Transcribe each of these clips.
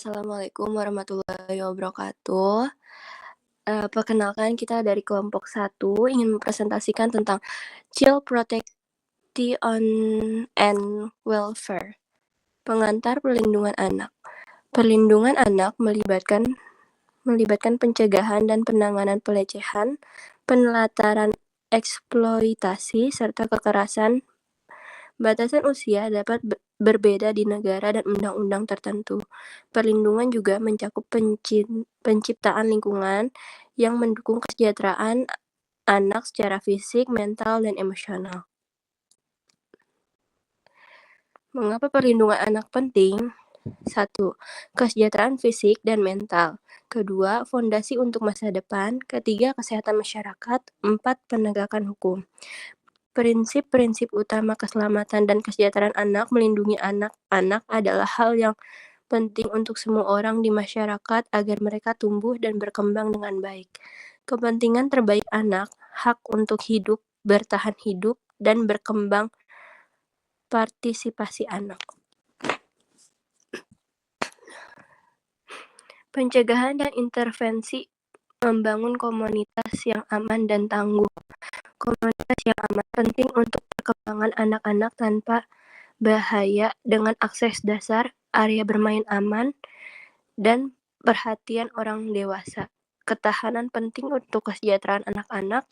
Assalamualaikum warahmatullahi wabarakatuh. Perkenalkan kita dari kelompok satu ingin mempresentasikan tentang Child Protection and Welfare. Pengantar perlindungan anak. Perlindungan anak melibatkan pencegahan dan penanganan pelecehan, penelantaran eksploitasi, serta kekerasan. Batasan usia dapat berbeda di negara dan undang-undang tertentu. Perlindungan juga mencakup penciptaan lingkungan yang mendukung kesejahteraan anak secara fisik, mental, dan emosional. Mengapa perlindungan anak penting? 1. Kesejahteraan fisik dan mental. Kedua, fondasi untuk masa depan. Ketiga, kesehatan masyarakat. 4. Penegakan hukum. Prinsip-prinsip utama keselamatan dan kesejahteraan anak. Melindungi anak-anak adalah hal yang penting untuk semua orang di masyarakat agar mereka tumbuh dan berkembang dengan baik. Kepentingan terbaik anak, hak untuk hidup, bertahan hidup, dan berkembang, partisipasi anak. Pencegahan dan intervensi membangun komunitas yang aman dan tangguh. Komunitas yang aman penting untuk perkembangan anak-anak tanpa bahaya dengan akses dasar, area bermain aman, dan perhatian orang dewasa. Ketahanan penting untuk kesejahteraan anak-anak.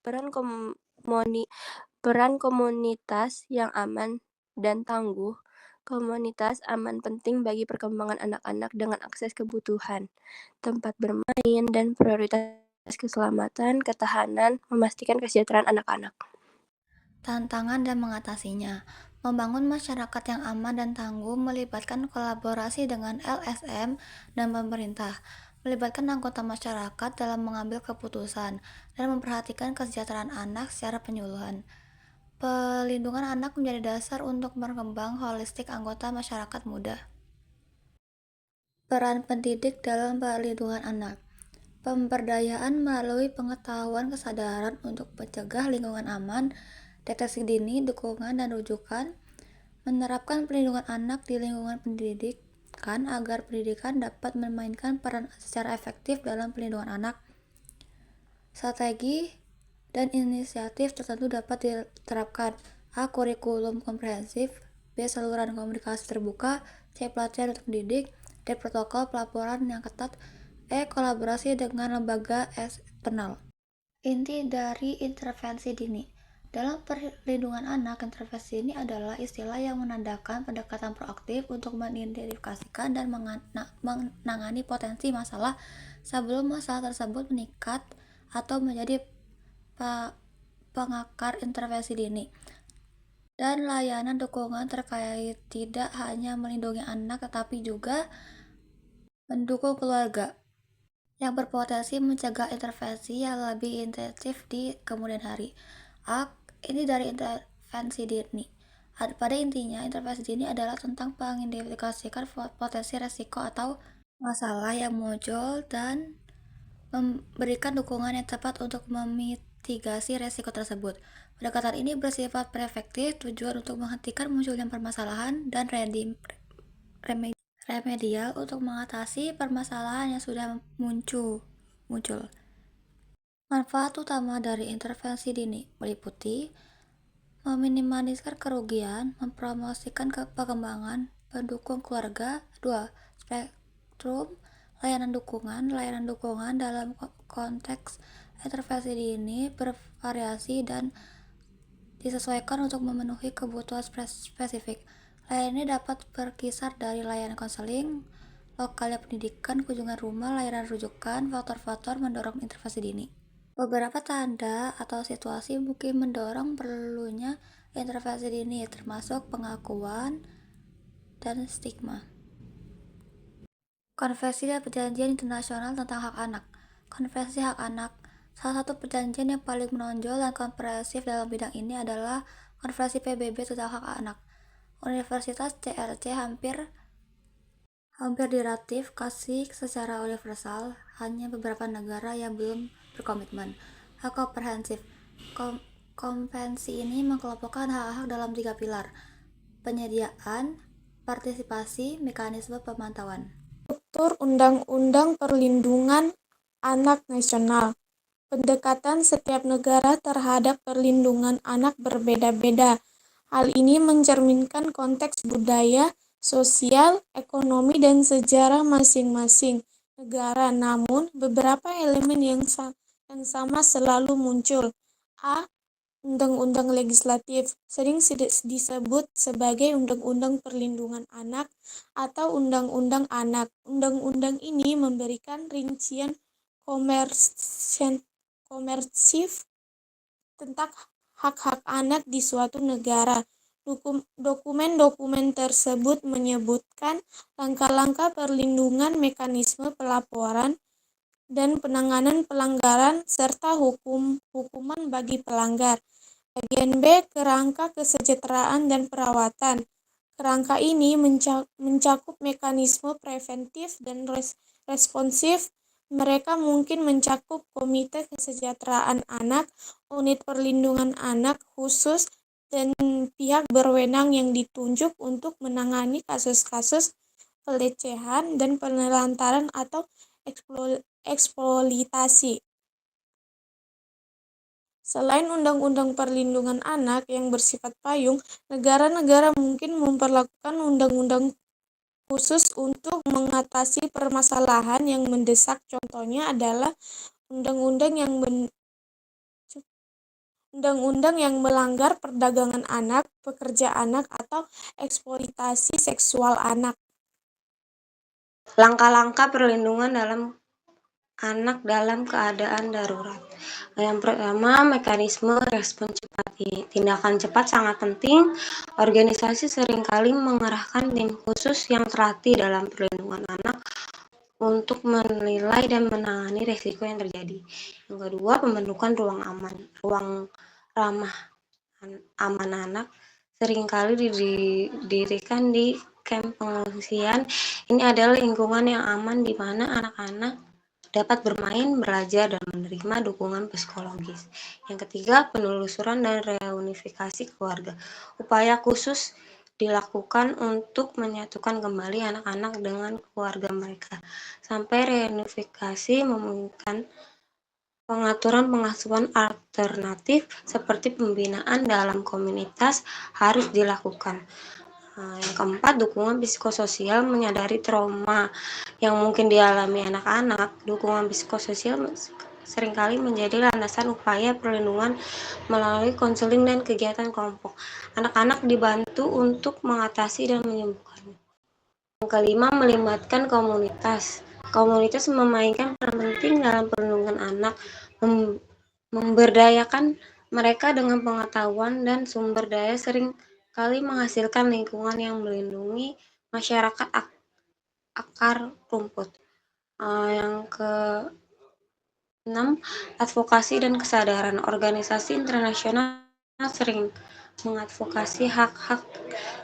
Peran komunitas yang aman dan tangguh. Komunitas aman penting bagi perkembangan anak-anak dengan akses kebutuhan, tempat bermain, dan prioritas keselamatan, ketahanan, memastikan kesejahteraan anak-anak. Tantangan dan mengatasinya. Membangun masyarakat yang aman dan tangguh melibatkan kolaborasi dengan LSM dan pemerintah, melibatkan anggota masyarakat dalam mengambil keputusan, dan memperhatikan kesejahteraan anak secara penyuluhan. Pelindungan anak menjadi dasar untuk berkembang holistik anggota masyarakat muda. Peran pendidik dalam perlindungan anak. Pemberdayaan melalui pengetahuan kesadaran untuk mencegah lingkungan aman, deteksi dini, dukungan, dan rujukan, menerapkan perlindungan anak di lingkungan pendidikan agar pendidikan dapat memainkan peran secara efektif dalam perlindungan anak. Strategi dan inisiatif tertentu dapat diterapkan. A. Kurikulum komprehensif. B. Saluran komunikasi terbuka. C. Pelatihan untuk pendidik. D. Protokol pelaporan yang ketat. E. Kolaborasi dengan lembaga eksternal. Inti dari intervensi dini. Dalam perlindungan anak, intervensi dini adalah istilah yang menandakan pendekatan proaktif untuk mengidentifikasikan dan menangani potensi masalah sebelum masalah tersebut meningkat atau menjadi pengakar. Intervensi dini dan layanan dukungan terkait tidak hanya melindungi anak tetapi juga mendukung keluarga yang berpotensi mencegah intervensi yang lebih intensif di kemudian hari. Ini dari intervensi dini. Pada intinya, intervensi dini adalah tentang mengidentifikasikan potensi resiko atau masalah yang muncul dan memberikan dukungan yang tepat untuk memitigasi resiko tersebut. Pendekatan ini bersifat preventif, tujuan untuk menghentikan munculnya permasalahan dan remedial untuk mengatasi permasalahan yang sudah muncul. Manfaat utama dari intervensi dini meliputi meminimalisir kerugian, mempromosikan perkembangan, mendukung keluarga. 2. Spektrum layanan dukungan dalam konteks intervensi dini bervariasi dan disesuaikan untuk memenuhi kebutuhan spesifik. Layanan ini dapat berkisar dari layanan konseling, lokalnya pendidikan, kunjungan rumah, layanan rujukan. Faktor-faktor mendorong intervensi dini. Beberapa tanda atau situasi mungkin mendorong perlunya intervensi dini, termasuk pengakuan dan stigma. Konvensi dan perjanjian internasional tentang hak anak. Konvensi hak anak. Salah satu perjanjian yang paling menonjol dan komprehensif dalam bidang ini adalah Konvensi PBB tentang hak anak. Universitas CRC hampir diratifikasi secara universal, hanya beberapa negara yang belum berkomitmen. Hak komprehensif. Konvensi ini mengelompokkan hak-hak dalam 3 pilar: penyediaan, Partisipasi mekanisme pemantauan. Struktur Undang-Undang Perlindungan Anak Nasional. Pendekatan setiap negara terhadap perlindungan anak berbeda-beda. Hal ini mencerminkan konteks budaya, sosial, ekonomi, dan sejarah masing-masing negara. Namun, beberapa elemen yang sama selalu muncul. A. Undang-undang legislatif sering disebut sebagai Undang-Undang Perlindungan Anak atau Undang-Undang Anak. Undang-undang ini memberikan rincian komersif tentang hak-hak anak di suatu negara. Dokumen-dokumen tersebut menyebutkan langkah-langkah perlindungan, mekanisme pelaporan, dan penanganan pelanggaran, serta hukuman bagi pelanggar. Bagian B. Kerangka kesejahteraan dan perawatan. Kerangka ini mencakup mekanisme preventif dan responsif. Mereka mungkin mencakup Komite Kesejahteraan Anak, unit perlindungan anak khusus, dan pihak berwenang yang ditunjuk untuk menangani kasus-kasus pelecehan dan penelantaran atau eksploitasi. Selain Undang-Undang Perlindungan Anak yang bersifat payung, negara-negara mungkin memperlakukan undang-undang khusus untuk mengatasi permasalahan yang mendesak. Contohnya adalah undang-undang yang melanggar perdagangan anak, pekerja anak, atau eksploitasi seksual anak. Langkah-langkah perlindungan anak dalam keadaan darurat. Yang pertama, mekanisme respon cepat. Tindakan cepat sangat penting. Organisasi seringkali mengerahkan tim khusus yang terlatih dalam perlindungan anak untuk menilai dan menangani risiko yang terjadi. Yang kedua, pembentukan ruang ramah aman anak seringkali didirikan di kamp pengungsian. Ini adalah lingkungan yang aman di mana anak-anak dapat bermain, belajar, dan menerima dukungan psikologis. Yang ketiga, penelusuran dan reunifikasi keluarga. Upaya khusus dilakukan untuk menyatukan kembali anak-anak dengan keluarga mereka. Sampai reunifikasi memungkinkan pengaturan pengasuhan alternatif seperti pembinaan dalam komunitas harus dilakukan. Yang keempat, dukungan psikososial. Menyadari trauma yang mungkin dialami anak-anak, dukungan psikososial seringkali menjadi landasan upaya perlindungan melalui konseling dan kegiatan kelompok. Anak-anak dibantu untuk mengatasi dan menyembuhkannya. Yang kelima, melibatkan komunitas. Komunitas memainkan peran penting dalam perlindungan anak, memberdayakan mereka dengan pengetahuan dan sumber daya sering kali menghasilkan lingkungan yang melindungi masyarakat akar rumput. Yang ke-6, advokasi dan kesadaran. Organisasi internasional sering mengadvokasi hak-hak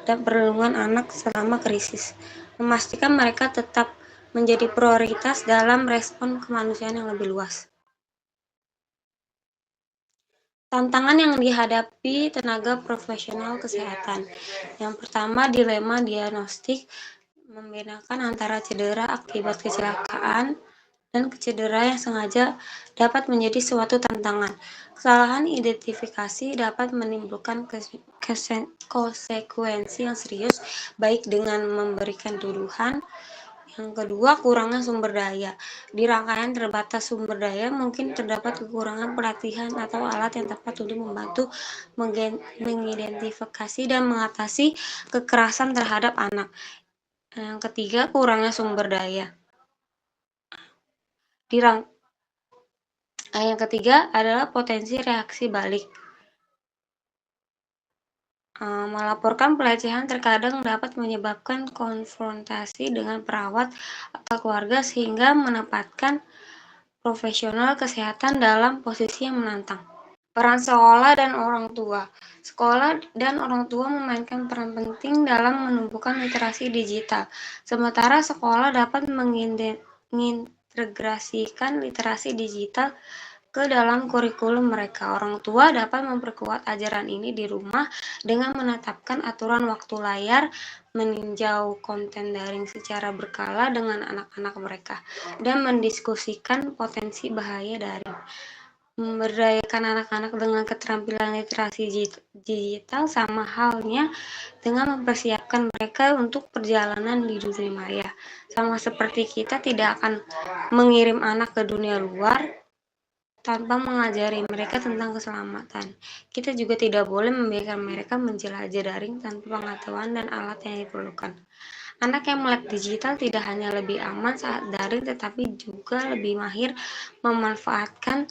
dan perlindungan anak selama krisis, memastikan mereka tetap menjadi prioritas dalam respon kemanusiaan yang lebih luas. Tantangan yang dihadapi tenaga profesional kesehatan. Yang pertama, dilema diagnostik, membedakan antara cedera akibat kecelakaan dan cedera yang sengaja dapat menjadi suatu tantangan. Kesalahan identifikasi dapat menimbulkan konsekuensi yang serius, baik dengan memberikan tuduhan. Yang kedua, kurangnya sumber daya. Di rangkaian terbatas sumber daya, mungkin terdapat kekurangan pelatihan atau alat yang tepat untuk membantu mengidentifikasi dan mengatasi kekerasan terhadap anak. Yang ketiga, kurangnya sumber daya. Yang ketiga adalah potensi reaksi balik. Melaporkan pelecehan terkadang dapat menyebabkan konfrontasi dengan perawat atau keluarga sehingga menempatkan profesional kesehatan dalam posisi yang menantang. Peran sekolah dan orang tua. Sekolah dan orang tua memainkan peran penting dalam menumbuhkan literasi digital. Sementara sekolah dapat mengintegrasikan literasi digital ke dalam kurikulum mereka. Orang tua dapat memperkuat ajaran ini di rumah dengan menetapkan aturan waktu layar, meninjau konten daring secara berkala dengan anak-anak mereka, dan mendiskusikan potensi bahaya daring. Memberdayakan anak-anak dengan keterampilan literasi digital sama halnya dengan mempersiapkan mereka untuk perjalanan di dunia maya. Sama seperti kita tidak akan mengirim anak ke dunia luar tanpa mengajari mereka tentang keselamatan. Kita juga tidak boleh membiarkan mereka menjelajah daring tanpa pengetahuan dan alat yang diperlukan. Anak yang melek digital tidak hanya lebih aman saat daring, tetapi juga lebih mahir memanfaatkan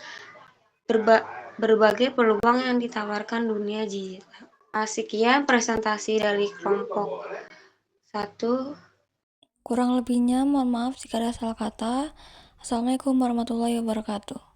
berbagai peluang yang ditawarkan dunia digital. Sekian presentasi dari kelompok 1. Kurang lebihnya mohon maaf jika ada salah kata. Assalamualaikum warahmatullahi wabarakatuh.